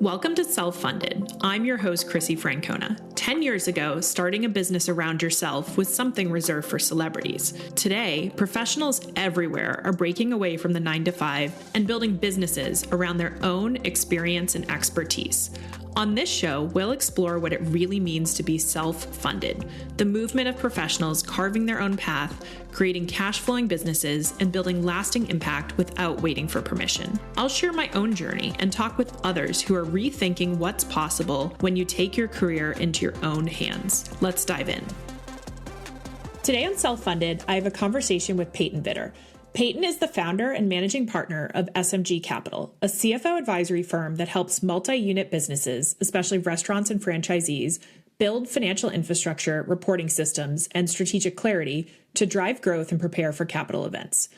Welcome to Self-Funded. I'm your host, Chrissie. 10 years ago, starting a business around yourself was something reserved for celebrities. Today, professionals everywhere are breaking away from the 9-to-5 and building businesses around their own experience and expertise. On this show, we'll explore what it really means to be self-funded, the movement of professionals carving their own path, creating cash-flowing businesses, and building lasting impact without waiting for permission. I'll share my own journey and talk with others who are rethinking what's possible when you take your career into your own hands. Let's dive in. Today on Self-Funded, I have a conversation with Peyton Vitter. Peyton is the founder and managing partner of SMG Capital, a CFO advisory firm that helps multi-unit businesses, especially restaurants and franchisees, build financial infrastructure, reporting systems, and strategic clarity to drive growth and prepare for capital events.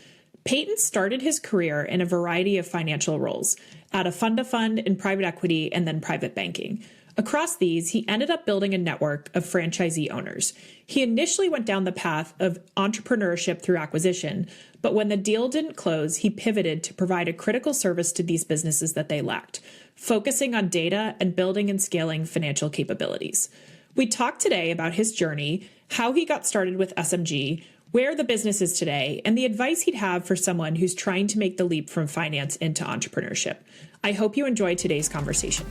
Peyton started his career in a variety of financial roles, at a fund-to-fund in private equity and then private banking. Across these, he ended up building a network of franchisee owners. He initially went down the path of entrepreneurship through acquisition, but when the deal didn't close, he pivoted to provide a critical service to these businesses that they lacked, focusing on data and building and scaling financial capabilities. We talked today about his journey, how he got started with SMG, where the business is today, and the advice he'd have for someone who's trying to make the leap from finance into entrepreneurship. I hope you enjoyed today's conversation.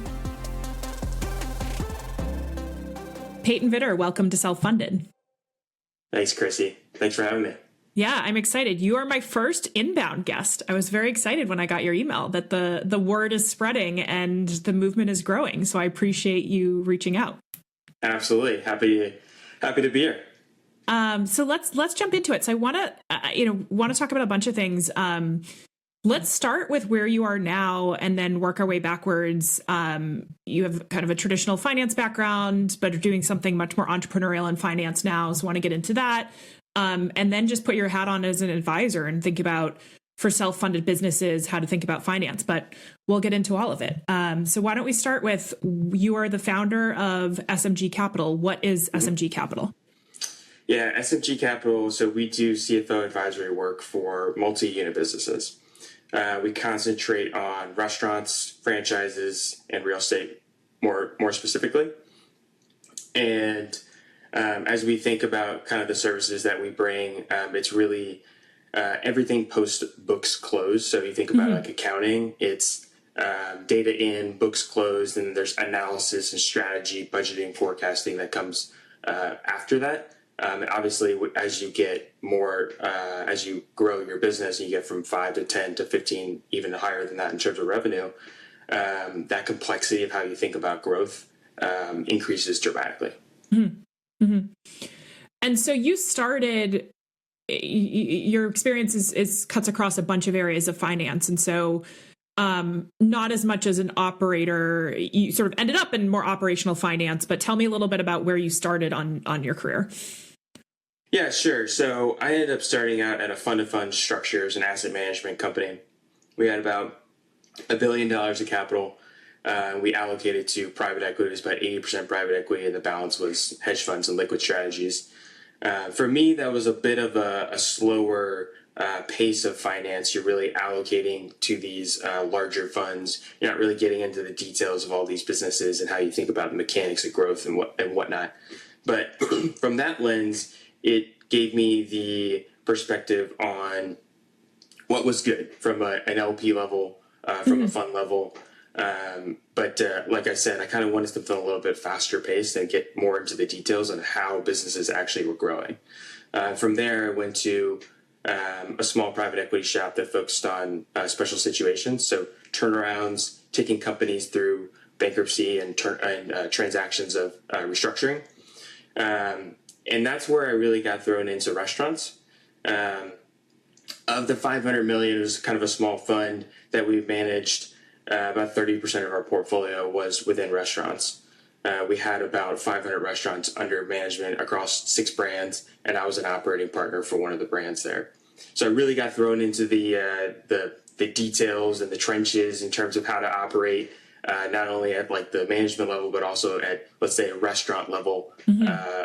Peyton Vitter, welcome to Self-Funded. Thanks, Chrissie. Thanks for having me. Yeah, I'm excited. You are my first inbound guest. I was very excited when I got your email that the word is spreading and the movement is growing. So I appreciate you reaching out. Absolutely. Happy to be here. So let's jump into it. So I want to talk about a bunch of things. Let's start with where you are now and then work our way backwards. You have kind of a traditional finance background, but are doing something much more entrepreneurial in finance now. So I want to get into that. And then just put your hat on as an advisor and think about, for self-funded businesses, how to think about finance. But we'll get into all of it. So why don't we start with, you are the founder of SMG Capital. What is SMG Capital? Yeah, SMG Capital. So we do CFO advisory work for multi-unit businesses. We concentrate on restaurants, franchises, and real estate more specifically. And as we think about kind of the services that we bring, it's really everything post books closed. So you think about like accounting, it's data in, books closed, and there's analysis and strategy, budgeting, forecasting that comes after that. And obviously, as you get more, as you grow your business, and you get from 5 to 10 to 15, even higher than that in terms of revenue, that complexity of how you think about growth increases dramatically. Mm-hmm. Mm-hmm. And so you started, your experience is cuts across a bunch of areas of finance. And so not as much as an operator, you sort of ended up in more operational finance, but tell me a little bit about where you started on your career. Yeah, sure. So I ended up starting out at a fund-to-fund structures and asset management company. We had about $1 billion of capital. We allocated to private equity. It was about 80% private equity, and the balance was hedge funds and liquid strategies. For me, that was a bit of a slower pace of finance. You're really allocating to these larger funds. You're not really getting into the details of all these businesses and how you think about the mechanics of growth and whatnot. But from that lens, it gave me the perspective on what was good from an LP level, from a fund level. But like I said, I kind of wanted something a little bit faster paced and get more into the details on how businesses actually were growing. From there, I went to a small private equity shop that focused on special situations, so turnarounds, taking companies through bankruptcy and transactions of restructuring. And that's where I really got thrown into restaurants. Of the $500 million, it was kind of a small fund that we managed. About 30% of our portfolio was within restaurants. We had about 500 restaurants under management across 6 brands, and I was an operating partner for one of the brands there. So I really got thrown into the details and the trenches in terms of how to operate, not only at like the management level, but also at, let's say, a restaurant level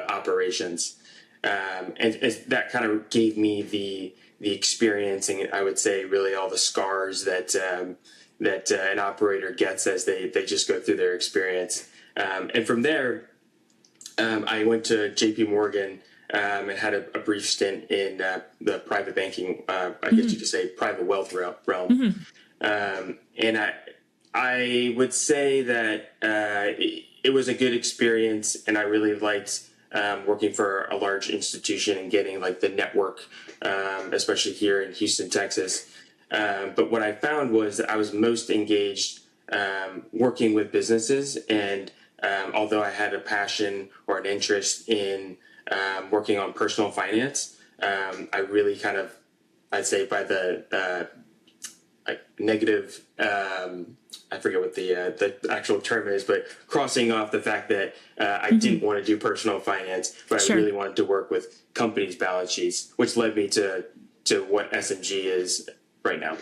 operations. And that kind of gave me the experience, and I would say really all the scars that that an operator gets as they just go through their experience. And from there, I went to JP Morgan and had a brief stint in the private banking, I guess you could say private wealth realm. And I would say that it was a good experience, and I really liked working for a large institution and getting like the network, especially here in Houston, Texas. But what I found was that I was most engaged working with businesses, and although I had a passion or an interest in working on personal finance, I really kind of, I'd say by the like negative, I forget what the actual term is, but crossing off the fact that I didn't want to do personal finance, but I really wanted to work with companies' balance sheets, which led me to what SMG is right now.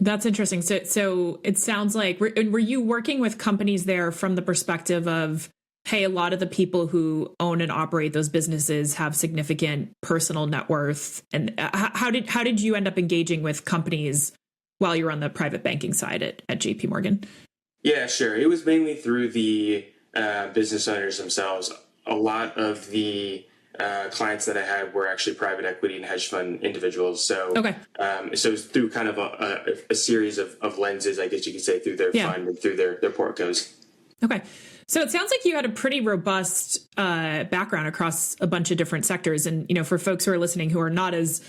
That's interesting. So it sounds like, were you working with companies there from the perspective of, hey, a lot of the people who own and operate those businesses have significant personal net worth, and how did you end up engaging with companies while you were on the private banking side at JP Morgan? Yeah, sure. It was mainly through the business owners themselves. A lot of the clients that I had were actually private equity and hedge fund individuals. So, so it was through kind of a series of lenses, I guess you could say, through their fund and through their portcos. Okay. So it sounds like you had a pretty robust background across a bunch of different sectors. And, you know, for folks who are listening who are not as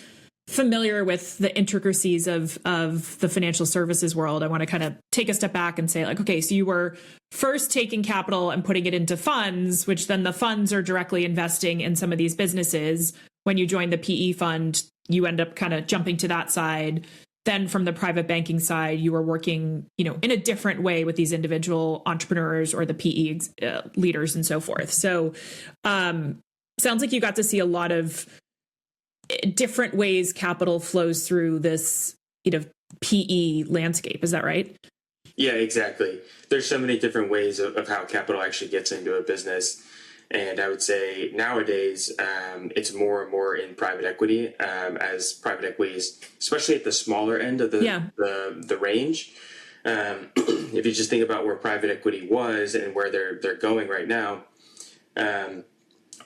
familiar with the intricacies of the financial services world, I want to kind of take a step back and say, like, okay, so you were first taking capital and putting it into funds, which then the funds are directly investing in some of these businesses. When you join the PE fund, you end up kind of jumping to that side. Then from the private banking side, you were working, you know, in a different way with these individual entrepreneurs or the PE leaders and so forth. So sounds like you got to see a lot of different ways capital flows through this, you know, PE landscape. Is that right? Yeah, exactly. There's so many different ways of how capital actually gets into a business. And I would say nowadays it's more and more in private equity, as private equity is, especially at the smaller end of the range. If you just think about where private equity was and where they're going right now,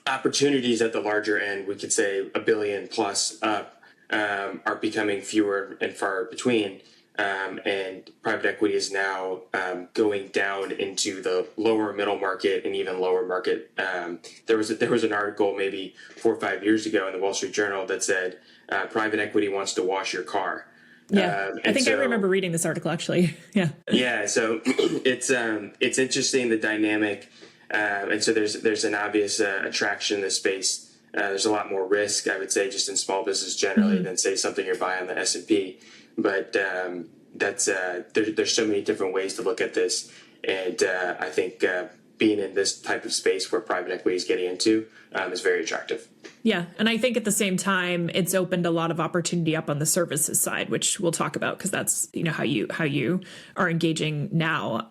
opportunities at the larger end, we could say $1 billion plus up, are becoming fewer and far between. And private equity is now going down into the lower middle market and even lower market. There was an article maybe 4 or 5 years ago in the Wall Street Journal that said private equity wants to wash your car. Yeah, I think I remember reading this article actually. Yeah. Yeah, so it's interesting, the dynamic. And so there's an obvious attraction in this space. There's a lot more risk, I would say, just in small business generally than say something you're buying on the S&P. But there's so many different ways to look at this, and I think being in this type of space where private equity is getting into is very attractive. Yeah, and I think at the same time, it's opened a lot of opportunity up on the services side, which we'll talk about because that's, you know, how you are engaging now.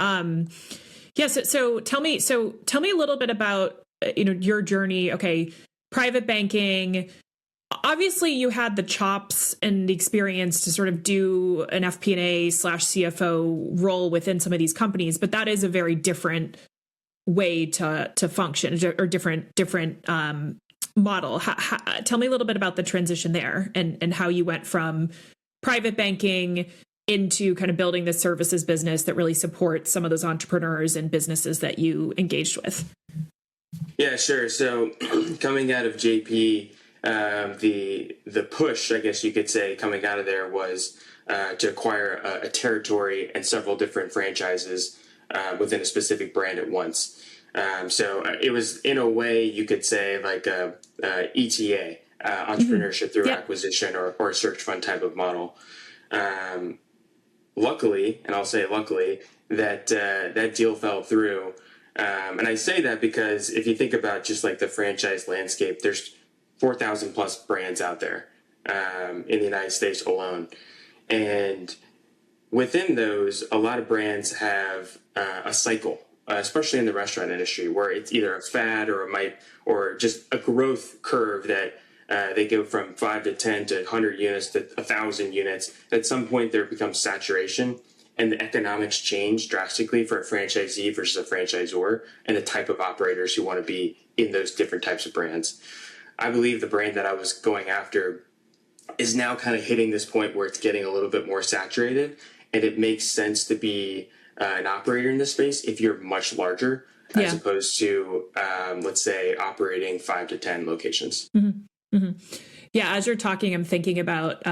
So tell me a little bit about, you know, your journey. Okay, private banking. Obviously, you had the chops and the experience to sort of do an FP&A / CFO role within some of these companies, but that is a very different way to function, or different model. Tell me a little bit about the transition there and how you went from private banking into kind of building this services business that really supports some of those entrepreneurs and businesses that you engaged with. Yeah, sure. So coming out of JP, the push, I guess you could say, coming out of there was to acquire a territory and several different franchises within a specific brand at once. So it was, in a way, you could say like a ETA, entrepreneurship through acquisition or a search fund type of model. Luckily, and I'll say luckily, that deal fell through. And I say that because if you think about just like the franchise landscape, there's 4,000 plus brands out there in the United States alone. And within those, a lot of brands have a cycle, especially in the restaurant industry, where it's either a fad or just a growth curve that they go from 5 to 10 to 100 units to 1,000 units. At some point, there becomes saturation, and the economics change drastically for a franchisee versus a franchisor and the type of operators who want to be in those different types of brands. I believe the brand that I was going after is now kind of hitting this point where it's getting a little bit more saturated, and it makes sense to be an operator in this space if you're much larger as opposed to, let's say, operating 5 to 10 locations. Mm-hmm. Mm-hmm. Yeah, as you're talking, I'm thinking about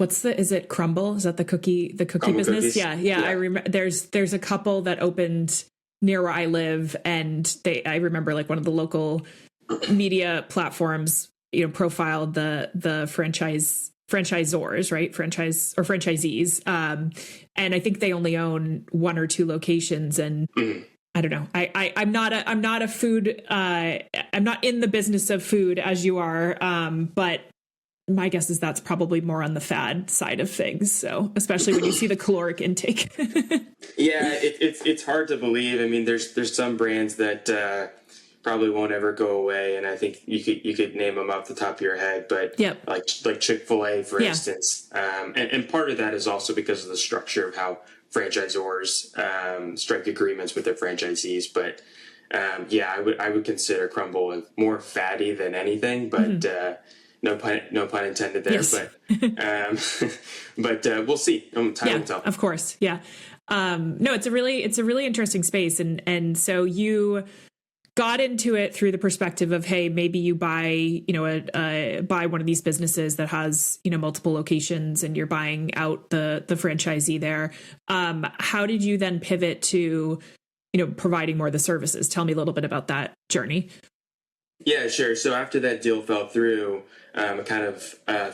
is it Crumble? Is that the cookie Crumble business? Cookies? Yeah. I remember there's a couple that opened near where I live, and I remember like one of the local media platforms, profiled the franchisors, right? Franchisees. And I think they only own 1 or 2 locations, and I don't know. I'm not a food. I'm not in the business of food as you are. But my guess is that's probably more on the fad side of things. So especially when you see the caloric intake. Yeah, it's hard to believe. I mean, there's some brands that probably won't ever go away, and I think you could name them off the top of your head. But like Chick-fil-A, for instance, and part of that is also because of the structure of how franchisors strike agreements with their franchisees. But I would consider Crumble more fatty than anything, but no pun intended there. Yes. But we'll see. Time will tell. Of course, yeah. No, it's a really interesting space, and so you got into it through the perspective of, hey, maybe you buy buy one of these businesses that has multiple locations, and you're buying out the franchisee there. How did you then pivot to providing more of the services? Tell me a little bit about that journey. Yeah, sure. So after that deal fell through, I kind of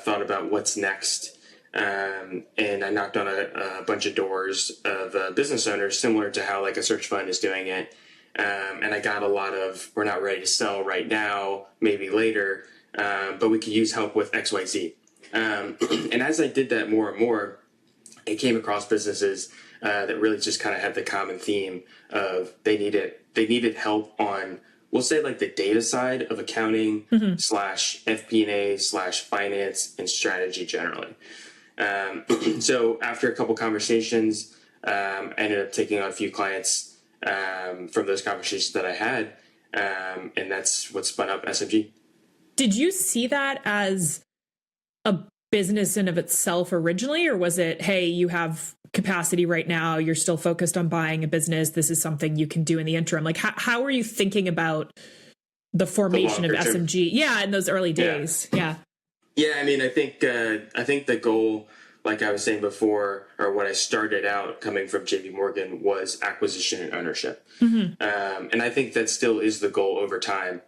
thought about what's next. And I knocked on a bunch of doors of business owners, similar to how like a search fund is doing it. And I got a lot of, we're not ready to sell right now, maybe later, but we could use help with XYZ. And as I did that more and more, I came across businesses that really just kind of had the common theme of they needed help on, we'll say like the data side of accounting / FP&A / finance and strategy generally. So after a couple conversations, I ended up taking on a few clients from those conversations that I had. And that's what spun up SMG. Did you see that as a business in of itself originally, or was it, hey, you have capacity right now, you're still focused on buying a business, this is something you can do in the interim? Like how are you thinking about the formation of SMG? Yeah, in those early days. Yeah. I mean, I think the goal, like I was saying before, or what I started out coming from JP Morgan, was acquisition and ownership. And I think that still is the goal over time.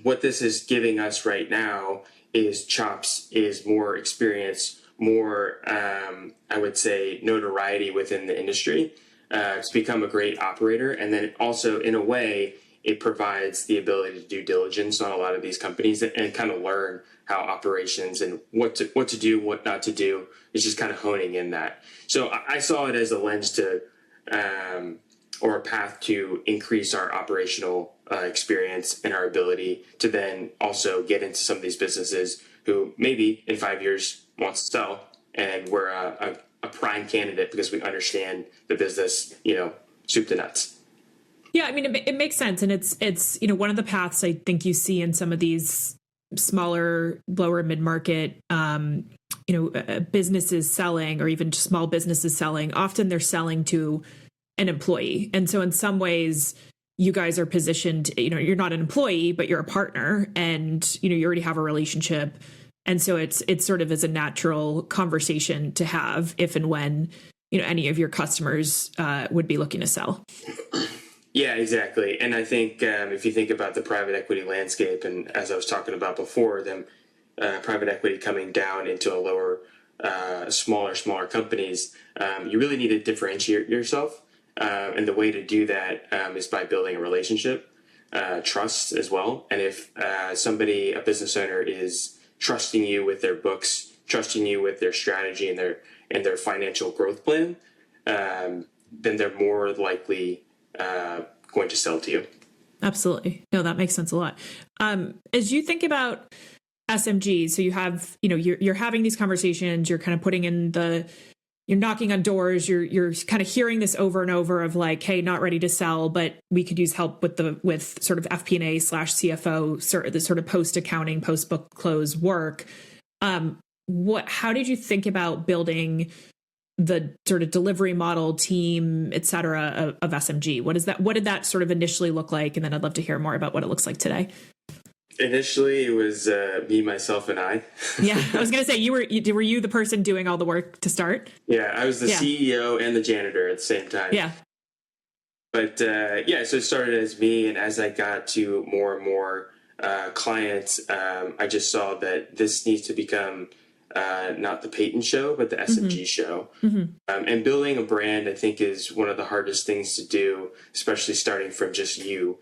What this is giving us right now is chops, is more experience, more, I would say, notoriety within the industry to become a great operator. And then also, in a way, it provides the ability to do diligence on a lot of these companies and kind of learn how operations and what to do, what not to do. It's just kind of honing in that. So I saw it as a lens to, or a path to increase our operational experience and our ability to then also get into some of these businesses who maybe in 5 years wants to sell, and we're a prime candidate because we understand the business, soup to nuts. Yeah, I mean, it makes sense. And it's one of the paths I think you see in some of these smaller, lower mid-market, businesses selling, or even just small businesses selling. Often they're selling to an employee. And so in some ways, you guys are positioned, you're not an employee, but you're a partner, and, you already have a relationship. And so it's sort of as a natural conversation to have if and when, any of your customers would be looking to sell. Yeah, exactly. And I think if you think about the private equity landscape, and as I was talking about before, them private equity coming down into a lower, smaller companies, you really need to differentiate yourself. And the way to do that is by building a relationship, trust as well. And if a business owner is trusting you with their books, trusting you with their strategy and their financial growth plan, then they're more likely going to sell to you. Absolutely. No, that makes sense a lot. As you think about SMG, so you have, you're having these conversations, you're kind of putting in the you're knocking on doors, you're kind of hearing this over and over of like, hey, not ready to sell, but we could use help with sort of FP&A / CFO, the sort of post accounting, post book close work. How did you think about building the sort of delivery model, team, et cetera, of SMG? What did that sort of initially look like? And then I'd love to hear more about what it looks like today. Initially, it was me, myself, and I. Yeah, I was going to say, were you the person doing all the work to start? Yeah, I was the CEO and the janitor at the same time. Yeah. But so it started as me, and as I got to more and more clients, I just saw that this needs to become not the Peyton show, but the SMG show. Mm-hmm. And building a brand, I think, is one of the hardest things to do, especially starting from just you.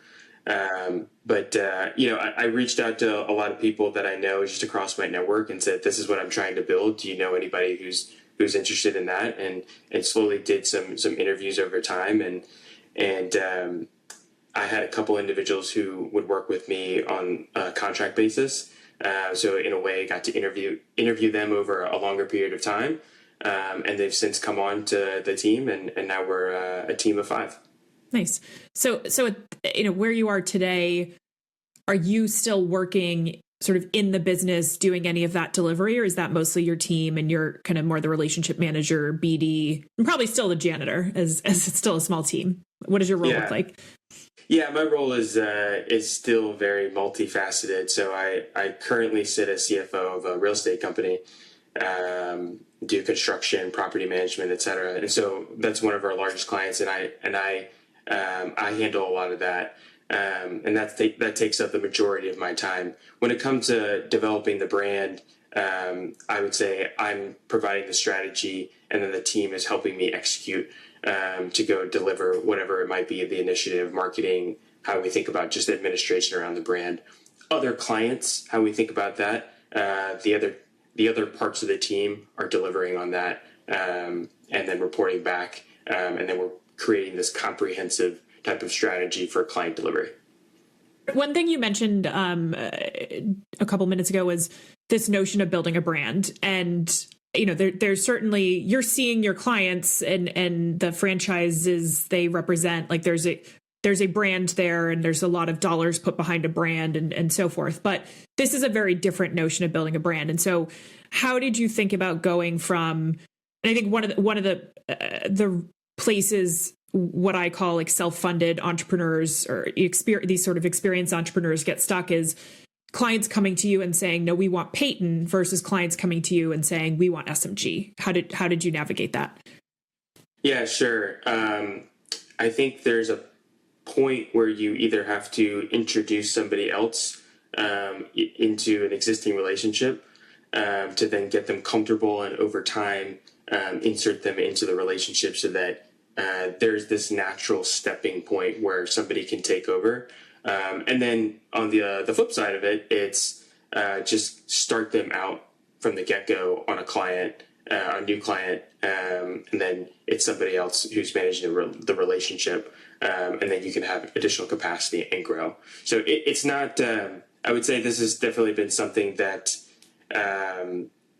I reached out to a lot of people that I know just across my network and said, this is what I'm trying to build. Do you know anybody who's interested in that? And slowly did some interviews over time. And I had a couple individuals who would work with me on a contract basis. So in a way, I got to interview them over a longer period of time. And they've since come on to the team, and now we're a team of 5. Nice. So where you are today, are you still working sort of in the business doing any of that delivery, or is that mostly your team and you're kind of more the relationship manager, BD, and probably still the janitor as it's still a small team? What does your role look like? Yeah, my role is still very multifaceted. So I currently sit as CFO of a real estate company, do construction, property management, et cetera. And so that's one of our largest clients, and I handle a lot of that, and that takes up the majority of my time. When it comes to developing the brand, I would say I'm providing the strategy, and then the team is helping me execute to go deliver whatever it might be, the initiative, marketing, how we think about just administration around the brand. Other clients, how we think about that. The other parts of the team are delivering on that, and then reporting back, and then we're creating this comprehensive type of strategy for client delivery. One thing you mentioned a couple minutes ago was this notion of building a brand. And, there's certainly, you're seeing your clients and the franchises they represent, like there's a brand there, and there's a lot of dollars put behind a brand and so forth. But this is a very different notion of building a brand. And so how did you think about going from, and I think one of the places, what I call like self-funded entrepreneurs or these sort of experienced entrepreneurs get stuck, is clients coming to you and saying, no, we want Peyton, versus clients coming to you and saying, we want SMG. How did you navigate that? Yeah, sure. I think there's a point where you either have to introduce somebody else into an existing relationship to then get them comfortable, and over time insert them into the relationship so that there's this natural stepping point where somebody can take over. And then on the flip side of it, it's just start them out from the get-go on a new client, and then it's somebody else who's managing the relationship, and then you can have additional capacity and grow. So it's not, I would say this has definitely been something that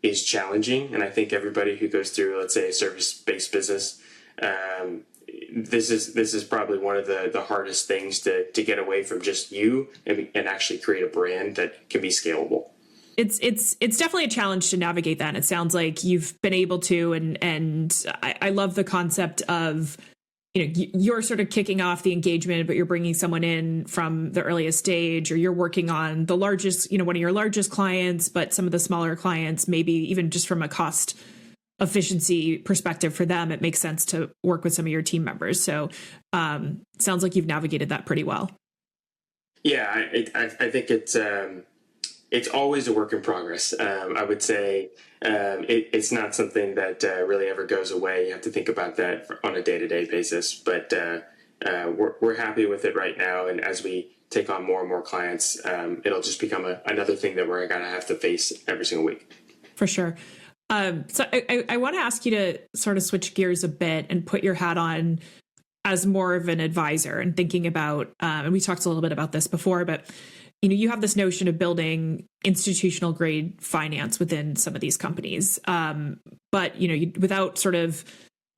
is challenging, and I think everybody who goes through, let's say, a service-based business, this is probably one of the hardest things to get away from just you and actually create a brand that can be scalable. It's definitely a challenge to navigate that. And it sounds like you've been able to, and I love the concept of, you're sort of kicking off the engagement, but you're bringing someone in from the earliest stage, or you're working on the largest, one of your largest clients, but some of the smaller clients, maybe even just from a cost efficiency perspective for them, it makes sense to work with some of your team members. So sounds like you've navigated that pretty well. Yeah, I think it's always a work in progress. I would say it's not something that really ever goes away. You have to think about that on a day-to-day basis. But we're happy with it right now. And as we take on more and more clients, it'll just become another thing that we're going to have to face every single week. For sure. So I want to ask you to sort of switch gears a bit and put your hat on as more of an advisor and thinking about, and we talked a little bit about this before, but you have this notion of building institutional grade finance within some of these companies. But, without sort of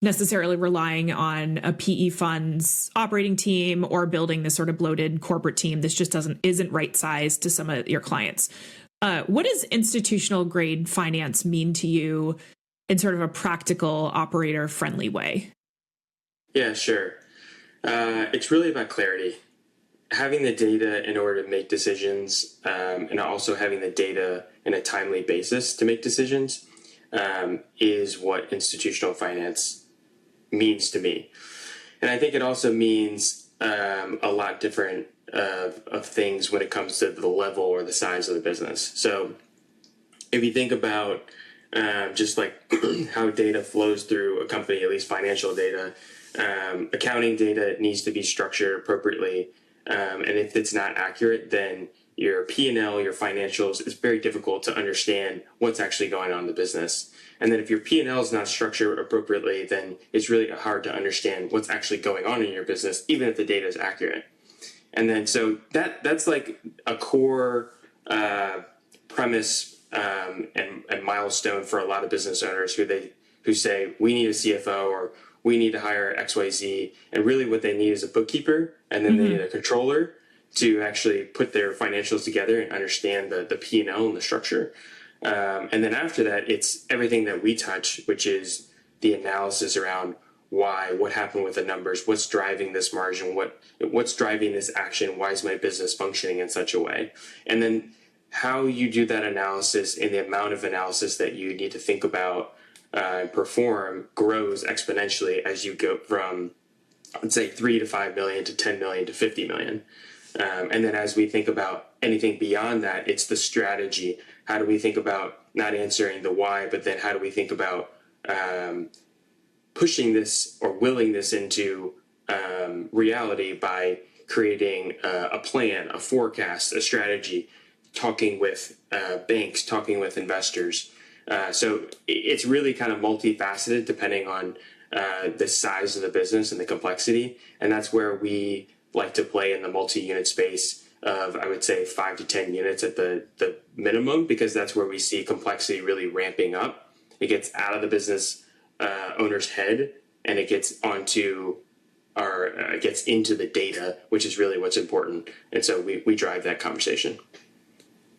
necessarily relying on a PE fund's operating team or building this sort of bloated corporate team. This just isn't right sized to some of your clients. What does institutional grade finance mean to you in sort of a practical operator friendly way? Yeah, sure. It's really about clarity. Having the data in order to make decisions, and also having the data in a timely basis to make decisions, is what institutional finance means to me. And I think it also means a lot different of things when it comes to the level or the size of the business. So if you think about just like how data flows through a company, at least financial data, accounting data needs to be structured appropriately. And if it's not accurate, then your P&L, your financials, it's very difficult to understand what's actually going on in the business. And then if your P&L is not structured appropriately, then it's really hard to understand what's actually going on in your business, even if the data is accurate. And then so that's like a core premise and milestone for a lot of business owners who say we need a CFO or we need to hire XYZ, and really what they need is a bookkeeper, and then they need a controller to actually put their financials together and understand the P&L and the structure. And then after that, it's everything that we touch, which is the analysis around why, what happened with the numbers, what's driving this margin, what's driving this action, why is my business functioning in such a way? And then how you do that analysis and the amount of analysis that you need to think about and perform grows exponentially as you go from, let's say, 3 to 5 million to 10 million to 50 million. And then as we think about anything beyond that, it's the strategy. How do we think about not answering the why, but then how do we think about pushing this or willing this into reality by creating a plan, a forecast, a strategy, talking with banks, talking with investors. So it's really kind of multifaceted depending on the size of the business and the complexity. And that's where we like to play in the multi-unit space of, I would say, 5 to 10 units at the minimum, because that's where we see complexity really ramping up. It gets out of the business owner's head and it gets onto it gets into the data, which is really what's important. And so we drive that conversation.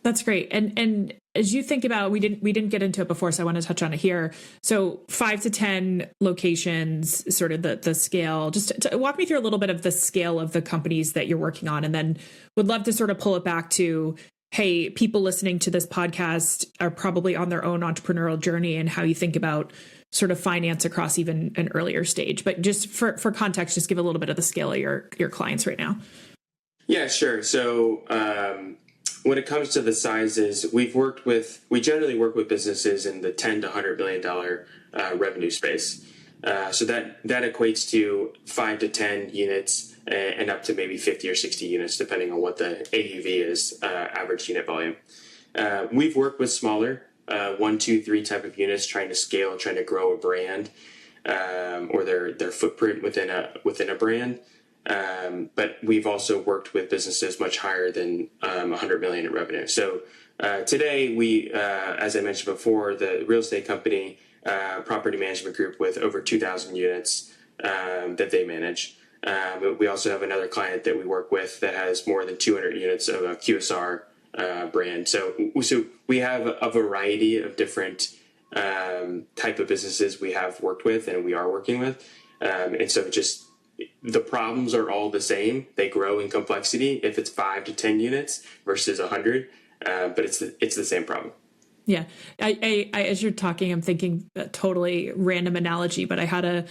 That's great. And as you think about, we didn't get into it before, so I want to touch on it here. So 5 to 10 locations, sort of the scale. Just to walk me through a little bit of the scale of the companies that you're working on, and then would love to sort of pull it back to, hey, people listening to this podcast are probably on their own entrepreneurial journey and how you think about sort of finance across even an earlier stage. But just for context, just give a little bit of the scale of your clients right now. Yeah, sure. So when it comes to the sizes, we generally work with businesses in the $10 to $100 million revenue space. So that equates to 5 to 10 units and up to maybe 50 or 60 units, depending on what the AUV is, average unit volume. We've worked with smaller 1, 2, 3 type of units, trying to scale, trying to grow a brand or their footprint within a brand. But we've also worked with businesses much higher than 100 million in revenue. So today we, as I mentioned before, the real estate company, property management group with over 2,000 units that they manage. We also have another client that we work with that has more than 200 units of a QSR brand. So we have a variety of different type of businesses we have worked with and we are working with. And so just the problems are all the same. They grow in complexity if it's 5 to 10 units versus 100, but it's the same problem. Yeah. I as you're talking, I'm thinking a totally random analogy, but I had a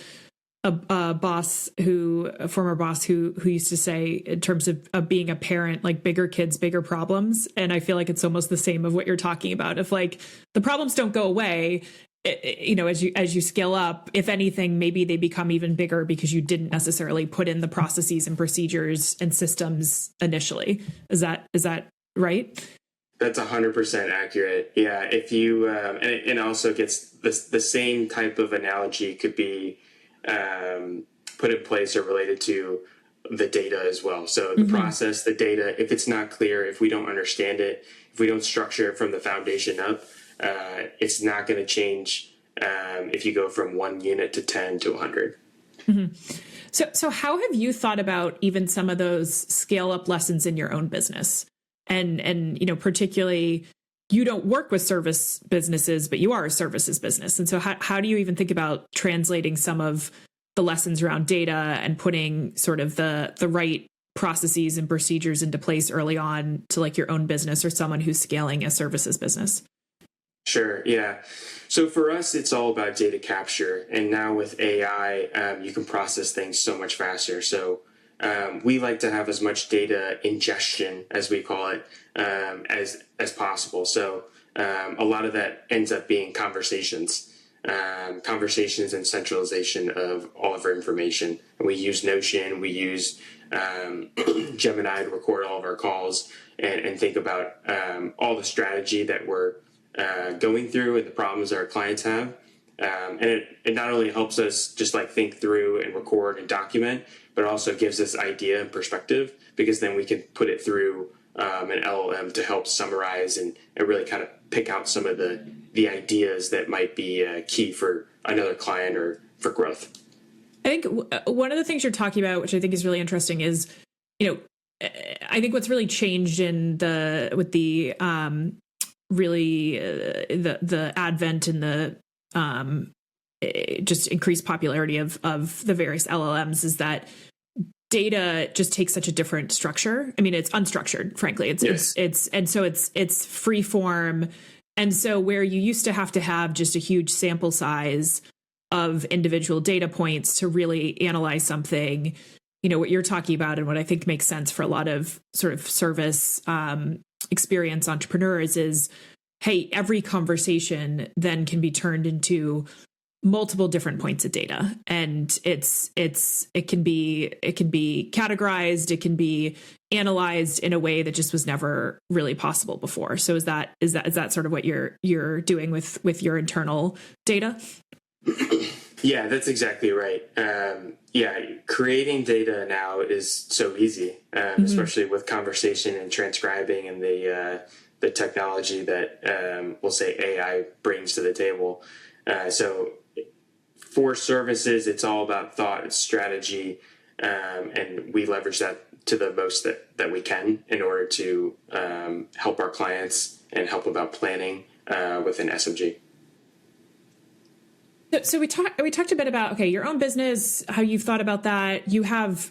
former boss who used to say, in terms of being a parent, like bigger kids, bigger problems. And I feel like it's almost the same of what you're talking about. If like the problems don't go away, as you scale up, if anything, maybe they become even bigger because you didn't necessarily put in the processes and procedures and systems initially. Is that right? That's 100% accurate. Yeah. If you, and it also gets the same type of analogy could be put in place or related to the data as well. So the process, the data, if it's not clear, if we don't understand it, if we don't structure it from the foundation up, it's not going to change if you go from 1 unit to 10 to 100. So how have you thought about even some of those scale up lessons in your own business? And particularly, you don't work with service businesses, but you are a services business. And so how do you even think about translating some of the lessons around data and putting sort of the right processes and procedures into place early on to like your own business or someone who's scaling a services business? Sure. Yeah. So for us, it's all about data capture. And now with AI, you can process things so much faster. So we like to have as much data ingestion, as we call it, as possible. So a lot of that ends up being conversations and centralization of all of our information. And we use Notion, we use Gemini to record all of our calls and think about all the strategy that we're going through and the problems our clients have. And it not only helps us just like think through and record and document, but also gives us idea and perspective, because then we can put it through an LLM to help summarize and really kind of pick out some of the ideas that might be key for another client or for growth. I think one of the things you're talking about, which I think is really interesting, is, I think what's really changed with the advent and the just increased popularity of the various LLMs is that data just takes such a different structure. I mean, it's unstructured, frankly. It's free form. And so where you used to have just a huge sample size of individual data points to really analyze something, what you're talking about and what I think makes sense for a lot of sort of service experience entrepreneurs is, hey, every conversation then can be turned into multiple different points of data, and it can be categorized, it can be analyzed in a way that just was never really possible before. So is that sort of what you're doing with your internal data? Yeah, that's exactly right. Creating data now is so easy, especially with conversation and transcribing and the technology that we'll say AI brings to the table. So for services, it's all about thought and strategy, and we leverage that to the most that we can in order to help our clients and help about planning within SMG. So we talked a bit about, okay, your own business, how you've thought about that. You have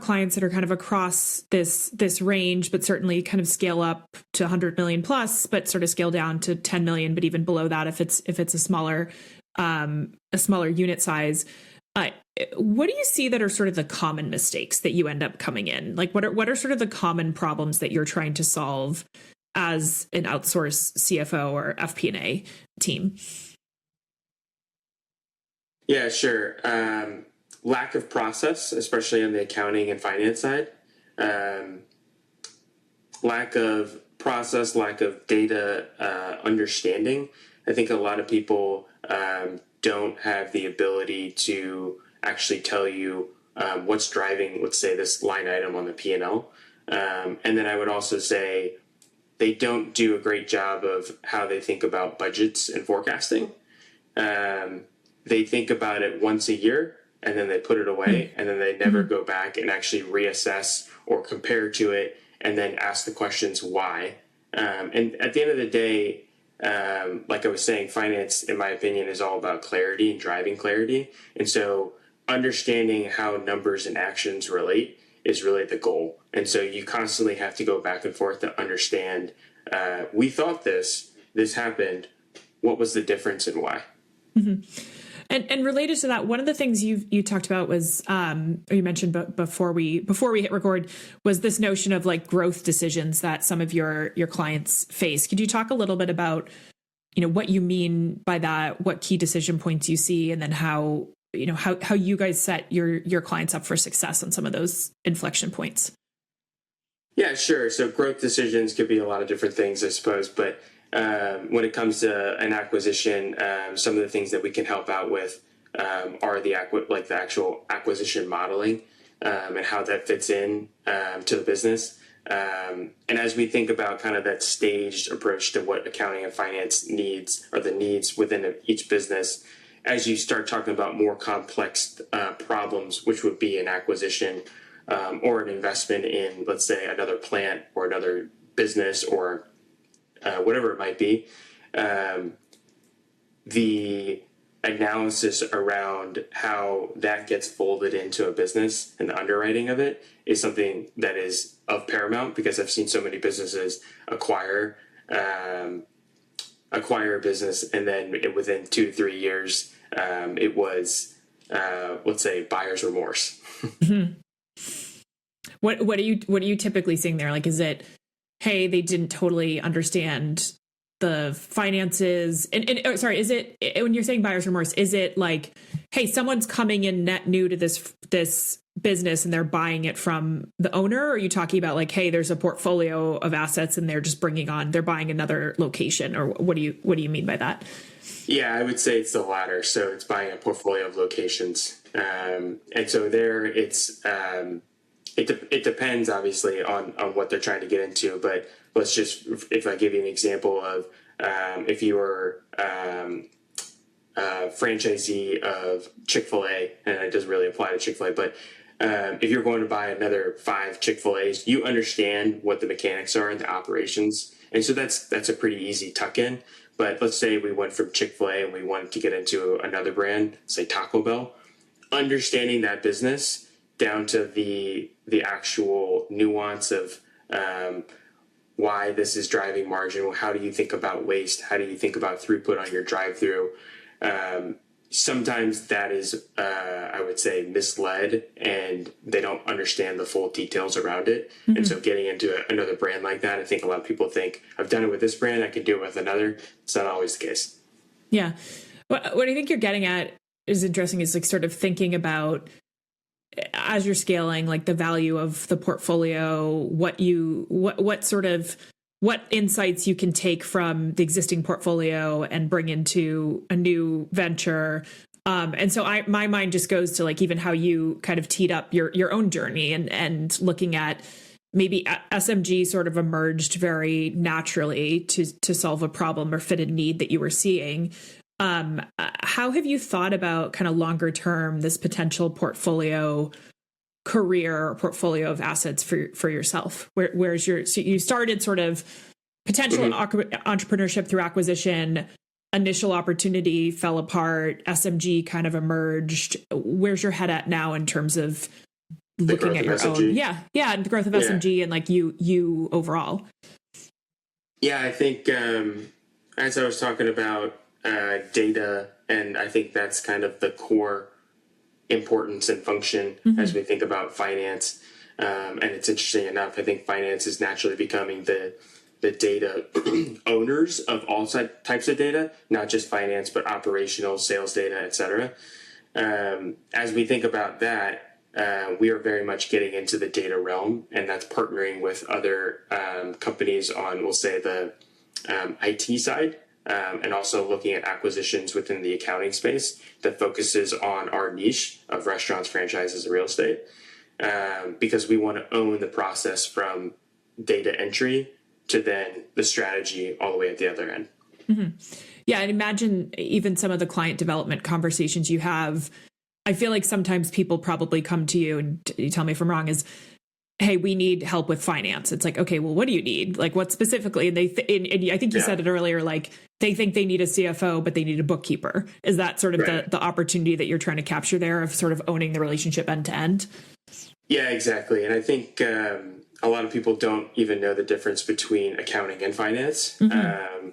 clients that are kind of across this range, but certainly kind of scale up to 100 million plus, but sort of scale down to 10 million, but even below that if it's a smaller unit size. What do you see that are sort of the common mistakes that you end up coming in? Like what are sort of the common problems that you're trying to solve as an outsourced CFO or FP&A team? Yeah, sure. Lack of process, especially on the accounting and finance side. Lack of process, lack of data understanding. I think a lot of people don't have the ability to actually tell you what's driving, let's say, this line item on the P&L. And then I would also say they don't do a great job of how they think about budgets and forecasting. They think about it once a year and then they put it away and then they never go back and actually reassess or compare to it and then ask the questions why. And at the end of the day, like I was saying, finance, in my opinion, is all about clarity and driving clarity. And so understanding how numbers and actions relate is really the goal. And so you constantly have to go back and forth to understand, we thought this happened. What was the difference and why? Mm-hmm. And related to that, one of the things you talked about was, or you mentioned before we hit record, was this notion of like growth decisions that some of your clients face. Could you talk a little bit about, what you mean by that, what key decision points you see, and then how you guys set your clients up for success on some of those inflection points? Yeah, sure. So growth decisions could be a lot of different things, I suppose, but when it comes to an acquisition, some of the things that we can help out with are the actual acquisition modeling. and how that fits in to the business. And as we think about kind of that staged approach to what accounting and finance needs, or the needs within each business, as you start talking about more complex problems, which would be an acquisition or an investment in, let's say, another plant or another business or whatever it might be, the analysis around how that gets folded into a business and the underwriting of it is something that is of paramount, because I've seen so many businesses acquire a business, and then within 2 to 3 years, it was, let's say, buyer's remorse. Mm-hmm. What are you typically seeing there? Like, is it, hey, they didn't totally understand the finances, and sorry, is it, when you're saying buyer's remorse, is it like, hey, someone's coming in net new to this business and they're buying it from the owner? Or are you talking about like, hey, there's a portfolio of assets and they're just they're buying another location? Or what do you mean by that? Yeah, I would say it's the latter. So it's buying a portfolio of locations, and so there it's it depends obviously on what they're trying to get into. But let's just, if I give you an example of if you were a franchisee of Chick-fil-A, and it doesn't really apply to Chick-fil-A, but if you're going to buy another 5 Chick-fil-A's, you understand what the mechanics are and the operations, and so that's a pretty easy tuck-in. But let's say we went from Chick-fil-A and we wanted to get into another brand, say Taco Bell. Understanding that business down to the actual nuance of why this is driving margin. How do you think about waste? How do you think about throughput on your drive-through? Sometimes that is, I would say, misled, and they don't understand the full details around it. Mm-hmm. And so getting into another brand like that, I think a lot of people think, I've done it with this brand, I can do it with another. It's not always the case. Yeah. What I think you're getting at is interesting, is like sort of thinking about, as you're scaling, like the value of the portfolio, what insights you can take from the existing portfolio and bring into a new venture. And so my mind just goes to like even how you kind of teed up your own journey and looking at maybe SMG sort of emerged very naturally to solve a problem or fit a need that you were seeing. How have you thought about kind of longer term this potential portfolio career or portfolio of assets for yourself? Where's so you started sort of potential entrepreneurship through acquisition, initial opportunity fell apart, SMG kind of emerged. Where's your head at now in terms of looking at your own? Yeah. And the growth of SMG and like you overall. Yeah, I think as I was talking about data, and I think that's kind of the core importance and function as we think about finance. And it's interesting enough, I think finance is naturally becoming the data owners of all types of data, not just finance, but operational, sales data, et cetera. As we think about that, we are very much getting into the data realm, and that's partnering with other companies on, we'll say, the IT side. And also looking at acquisitions within the accounting space that focuses on our niche of restaurants, franchises, and real estate, because we want to own the process from data entry to then the strategy all the way at the other end. Mm-hmm. Yeah, and imagine even some of the client development conversations you have. I feel like sometimes people probably come to you, and you tell me if I'm wrong, is, hey, we need help with finance. It's like, okay, well, what do you need? Like, what specifically? And and I think you said it earlier, like they think they need a CFO, but they need a bookkeeper. Is that sort of the opportunity that you're trying to capture there of sort of owning the relationship end to end? Yeah, exactly. And I think a lot of people don't even know the difference between accounting and finance. Mm-hmm.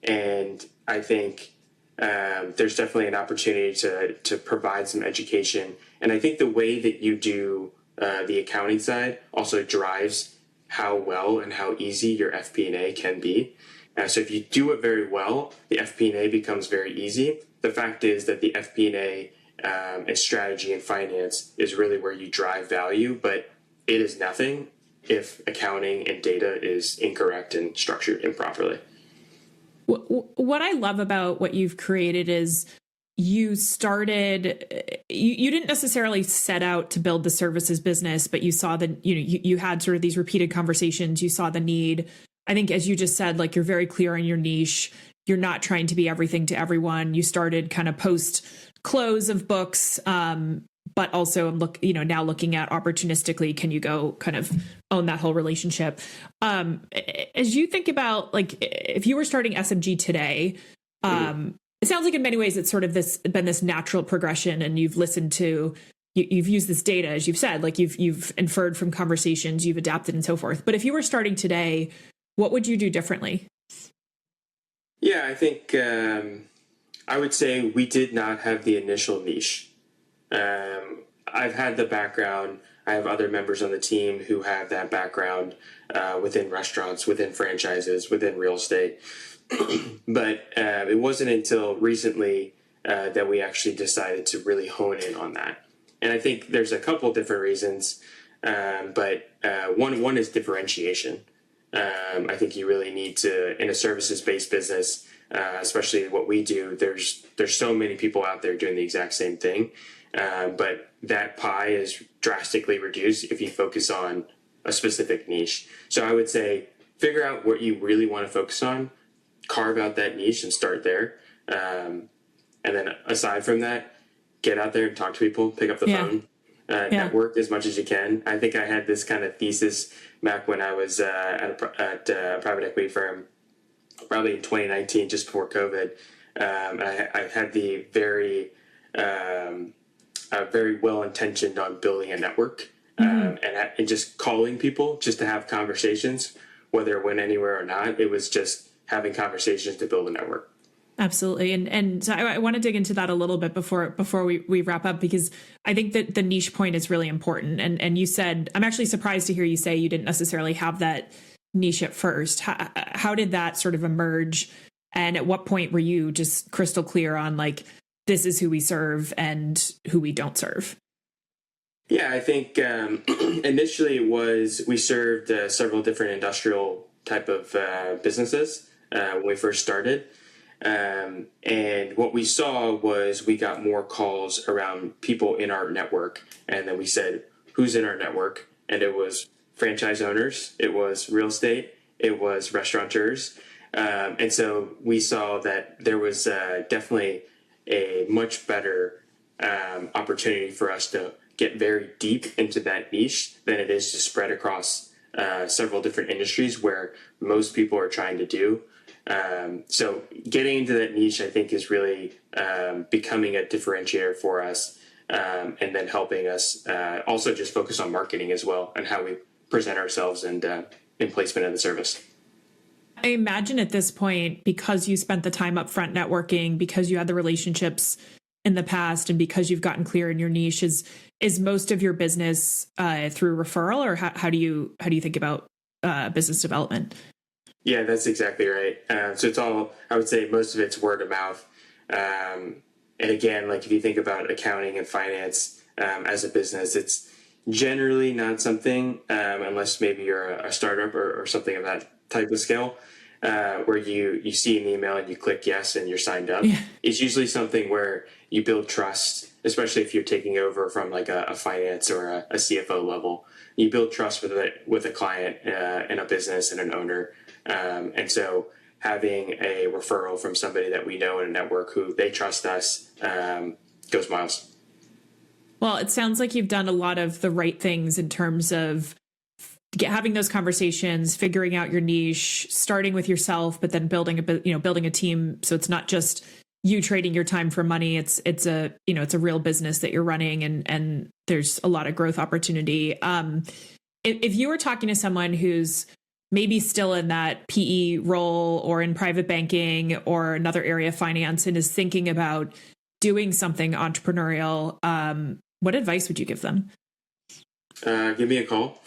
And I think there's definitely an opportunity to provide some education. And I think the way that you do the accounting side also drives how well and how easy your FP&A can be. So if you do it very well, the FP&A becomes very easy. The fact is that the FP&A and strategy and finance is really where you drive value, but it is nothing if accounting and data is incorrect and structured improperly. What I love about what you've created is you started, you didn't necessarily set out to build the services business, but you saw that, you had sort of these repeated conversations. You saw the need. I think, as you just said, like, you're very clear on your niche. You're not trying to be everything to everyone. You started kind of post close of books, but also now looking at opportunistically, can you go kind of own that whole relationship? As you think about, like, if you were starting SMG today, it sounds like in many ways it's sort of been this natural progression, and you've listened to, you've used this data, as you've said, like you've inferred from conversations, you've adapted and so forth. But if you were starting today, what would you do differently? Yeah, I think I would say we did not have the initial niche. I've had the background. I have other members on the team who have that background within restaurants, within franchises, within real estate. But it wasn't until recently that we actually decided to really hone in on that. And I think there's a couple different reasons, but one is differentiation. I think you really need to, in a services-based business, especially what we do, there's so many people out there doing the exact same thing, but that pie is drastically reduced if you focus on a specific niche. So I would say figure out what you really want to focus on, carve out that niche and start there. And then aside from that, get out there and talk to people, pick up the phone, network as much as you can. I think I had this kind of thesis back when I was at a private equity firm, probably in 2019, just before COVID. I had the very well-intentioned on building a network and just calling people just to have conversations, whether it went anywhere or not. It was just having conversations to build a network. Absolutely. And so I want to dig into that a little bit before we wrap up, because I think that the niche point is really important. And you said, I'm actually surprised to hear you say you didn't necessarily have that niche at first. How did that sort of emerge? And at what point were you just crystal clear on, like, this is who we serve and who we don't serve? Yeah, I think initially it was, we served several different industrial type of businesses when we first started. And what we saw was we got more calls around people in our network. And then we said, who's in our network? And it was franchise owners, it was real estate, it was restaurateurs. And so we saw that there was definitely a much better opportunity for us to get very deep into that niche than it is to spread across several different industries where most people are trying to do. So getting into that niche, I think, is really becoming a differentiator for us, and then helping us also just focus on marketing as well and how we present ourselves and in placement of the service. I imagine at this point, because you spent the time up front networking, because you had the relationships in the past, and because you've gotten clear in your niche, is most of your business through referral, or how do you think about business development? Yeah, that's exactly right. So it's all, I would say most of it's word of mouth. And again, like, if you think about accounting and finance as a business, it's generally not something, unless maybe you're a startup or something of that type of scale, where you see an email and you click yes and you're signed up. Yeah. It's usually something where you build trust, especially if you're taking over from like a finance or a CFO level. You build trust with a client and a business and an owner. And so having a referral from somebody that we know in a network who they trust us goes miles. Well, it sounds like you've done a lot of the right things in terms of having those conversations, figuring out your niche, starting with yourself, but then building a team. So it's not just you trading your time for money. It's a real business that you're running, and there's a lot of growth opportunity. If you were talking to someone who's maybe still in that PE role or in private banking or another area of finance and is thinking about doing something entrepreneurial, what advice would you give them? Give me a call.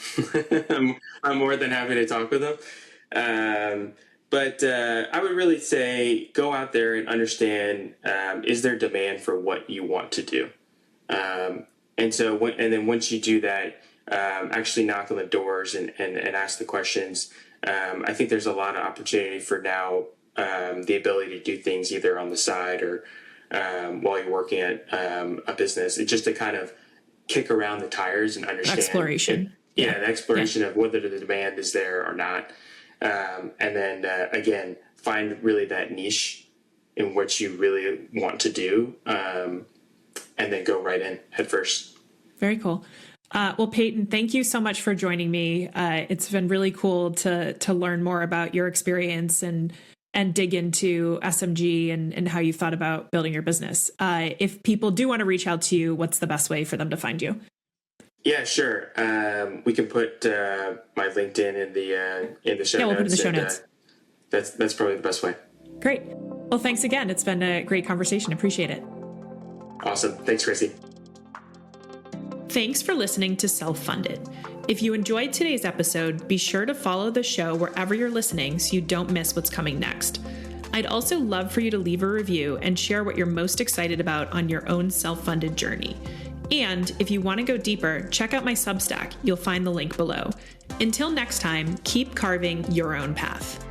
I'm more than happy to talk with them. But I would really say go out there and understand, is there demand for what you want to do? And then once you do that, actually knock on the doors and ask the questions. I think there's a lot of opportunity for now, the ability to do things either on the side or while you're working at a business. It's just to kind of kick around the tires and understand exploration. The exploration of whether the demand is there or not. And then again, find really that niche in which you really want to do, and then go right in head first. Very cool. Well, Peyton, thank you so much for joining me. It's been really cool to learn more about your experience and dig into SMG and how you thought about building your business. If people do want to reach out to you, what's the best way for them to find you? Yeah, sure. We can put my LinkedIn in the show notes. Yeah, we'll put it in the show notes. That's probably the best way. Great. Well, thanks again. It's been a great conversation. Appreciate it. Awesome. Thanks, Chrissie. Thanks for listening to Self-Funded. If you enjoyed today's episode, be sure to follow the show wherever you're listening so you don't miss what's coming next. I'd also love for you to leave a review and share what you're most excited about on your own self-funded journey. And if you want to go deeper, check out my Substack. You'll find the link below. Until next time, keep carving your own path.